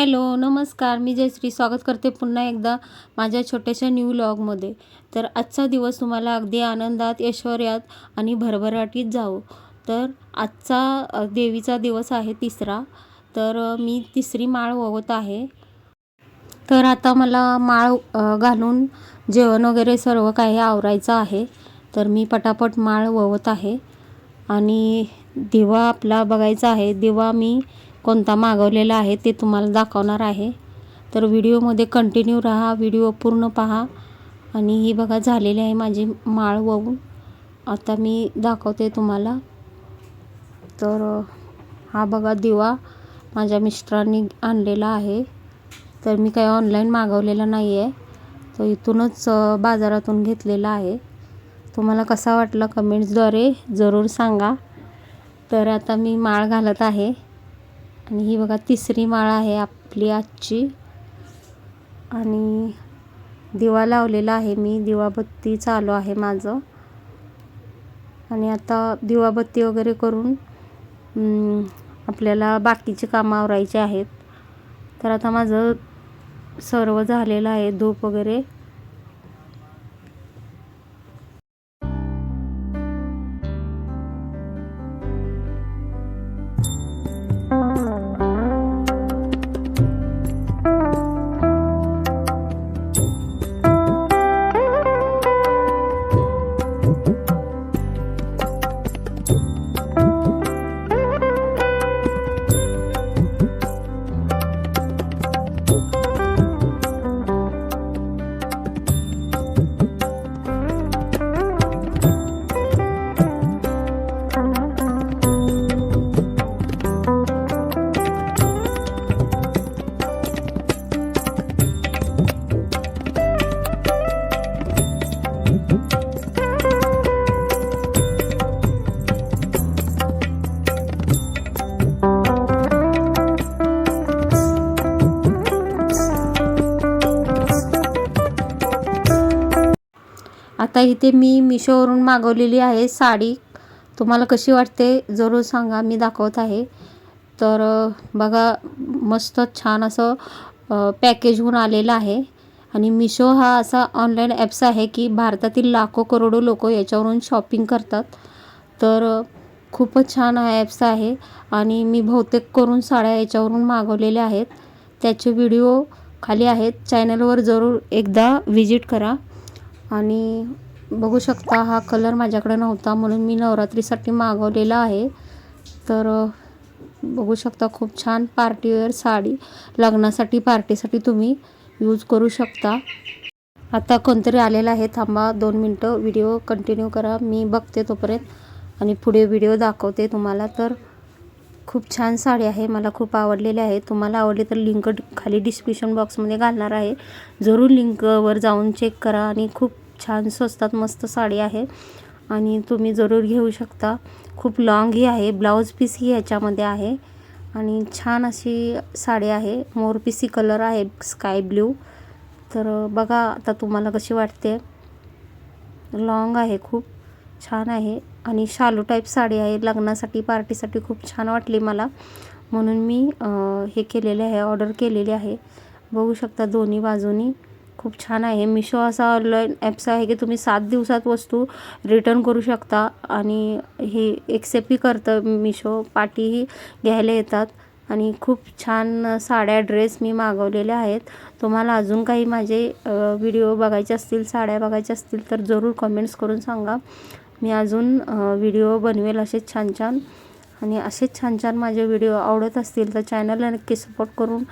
Hello, नमस्कार. मी जयश्री स्वागत करते पुन्हा एकदा माझ्या छोट्याशा न्यू व्लॉगमध्ये. तर आजचा दिवस तुम्हाला अगदी आनंदात, ऐश्वर्यात आणि भरभराटीत जावो. तर आजचा देवीचा दिवस आहे तिसरा. तर मी तिसरी माळ ओवत आहे. तर आता मला माळ घालून जेवण वगैरे सर्व काही आवरायचं आहे. तर मी पटापट माळ ओवत आहे आणि दिवा आपला बघायचा आहे. दिवा मी कोणता मागवलेला आहे ते तुम्हाला दाखवणार आहे. तर व्हिडिओमध्ये कंटिन्यू राहा, व्हिडिओ पूर्ण पहा. आणि ही बघा झालेली आहे माझी माळ वाहून. आता मी दाखवते तुम्हाला. तर हा बघा दिवा माझ्या मिस्टरांनी आणलेला आहे. तर मी काही ऑनलाईन मागवलेला नाही आहे, तो इथूनच बाजारातून घेतलेला आहे. तुम्हाला कसा वाटला कमेंट्सद्वारे जरूर सांगा. तर आता मी माळ घालत आहे आणि ही बघा तिसरी माळ आहे आपली आजची. आणि दिवा लावलेला आहे मी, दिवाबत्ती चालू आहे माझं. आणि आता दिवाबत्ती वगैरे करून आपल्याला बाकीचे कामं आवरायचे आहेत. तर आता माझं सर्व झालेलं आहे, धूप वगैरे. आता इथे मी मिशोवरून मागवलेली आहे साडी. तुम्हाला कशी वाटते जरूर सांगा, मी दाखवत आहे. तर बघा मस्त छान असं पॅकेजहून आलेलं आहे. आणि मिशो हा असा ऑनलाईन ॲप्स आहे की भारतातील लाखो करोडो लोक याच्यावरून शॉपिंग करतात. तर खूपच छान हा ॲप्स आहे आणि मी बहुतेक करून साड्या याच्यावरून मागवलेल्या आहेत. त्याचे व्हिडिओ खाली आहेत, चॅनलवर जरूर एकदा व्हिजिट करा. आणि बघू शकता हा कलर माझ्याकडे नव्हता म्हणून मी नवरात्रीसाठी मागवलेला आहे. तर बघू शकता खूप छान पार्टीवेअर साडी, लग्नासाठी पार्टीसाठी तुम्ही यूज करू शकता. आता कोणतरी आलेलं आहे, थांबा 2 मिनटं, व्हिडिओ कंटिन्यू करा, मी बघते तोपर्यंत आणि पुढे व्हिडिओ दाखवते तुम्हाला. तर खूप छान साडी आहे, मला खूप आवडलेली आहे. तुम्हाला आवडली तर लिंक खाली डिस्क्रिप्शन बॉक्समध्ये घालणार आहे, जरूर लिंकवर जाऊन चेक करा. आणि खूप छान स्वस्तात मस्त साडी आहे आणि तुम्ही जरूर घेऊ शकता. खूप लॉंग ही आहे, ब्लाऊज पीस ही ह्याच्यामध्ये आहे आणि छान अशी साडी आहे. मोरपिसी कलर आहे, स्काय ब्ल्यू. तर बघा आता तुम्हाला कशी वाटते. लॉंग आहे, खूप छान आहे आणि शालू टाईप साडी आहे. लग्नासाठी पार्टीसाठी खूप छान वाटली मला म्हणून मी हे केलेले आहे, ऑर्डर केलेली आहे. बघू शकता दोन्ही बाजूनी खूप छान आहे. मिशो असा ऑनलाईन ॲप्स आहे की तुम्ही 7 दिवसात वस्तू रिटर्न करू शकता आणि हे एक्सेप्टही करतं मिशो, पाठीही घ्यायला येतात. आणि खूप छान साड्या, ड्रेस मी मागवलेले आहेत. तुम्हाला अजून काही माझे व्हिडिओ बघायचे असतील, साड्या बघायच्या असतील तर जरूर कमेंट्स करून सांगा. मी अजून व्हिडिओ बनवेल असेच छान छान. आणि असेच छान छान माझे व्हिडिओ आवडत असतील तर चॅनलला नक्की सपोर्ट करून,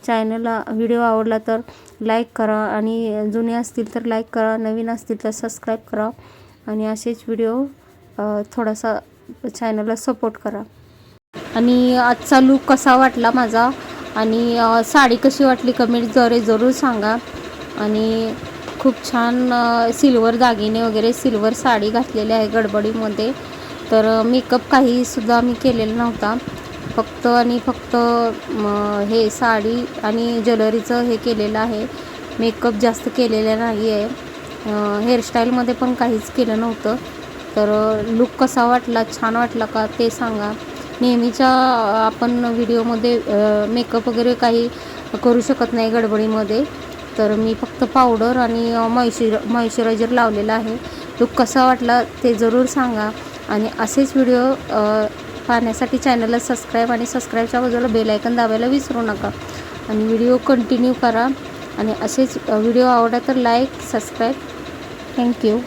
चॅनलला व्हिडिओ आवडला तर लाईक करा आणि जुने असतील तर लाईक करा, नवीन असतील तर सबस्क्राईब करा. आणि असेच व्हिडिओ थोडासा चॅनलला सपोर्ट करा. आणि आजचा लूक कसा वाटला माझा आणि साडी कशी वाटली कमेंट्सद्वारे जरूर सांगा. आणि खूप छान सिल्वर दागिने वगैरे, सिल्वर साडी घातलेली आहे गडबडीमध्ये. तर मेकअप काहीसुद्धा मी केलेला नव्हता, फक्त आणि फक्त हे साडी आणि ज्वेलरीचं हे केलेलं आहे. मेकअप जास्त केलेला नाही आहे. हेअरस्टाईलमध्ये पण काहीच केलं नव्हतं. तर लूक कसा वाटला, छान वाटला का ते सांगा. नेहमीच्या आपण व्हिडिओमध्ये मेकअप वगैरे काही करू शकत नाही गडबडीमध्ये. तर मी फक्त पावडर आणि मॉइश्चरायझर लावलेला आहे. तो कसा वाटला ते जरूर सांगा आणि असेच व्हिडिओ पाहण्यासाठी चॅनलला सबस्क्राईब आणि सबस्क्राईबच्या बाजूला बेल आयकॉन दाबायला विसरू नका आणि व्हिडिओ कंटिन्यू करा आणि असेच व्हिडिओ आवडला तर लाईक सबस्क्राईब. थँक्यू.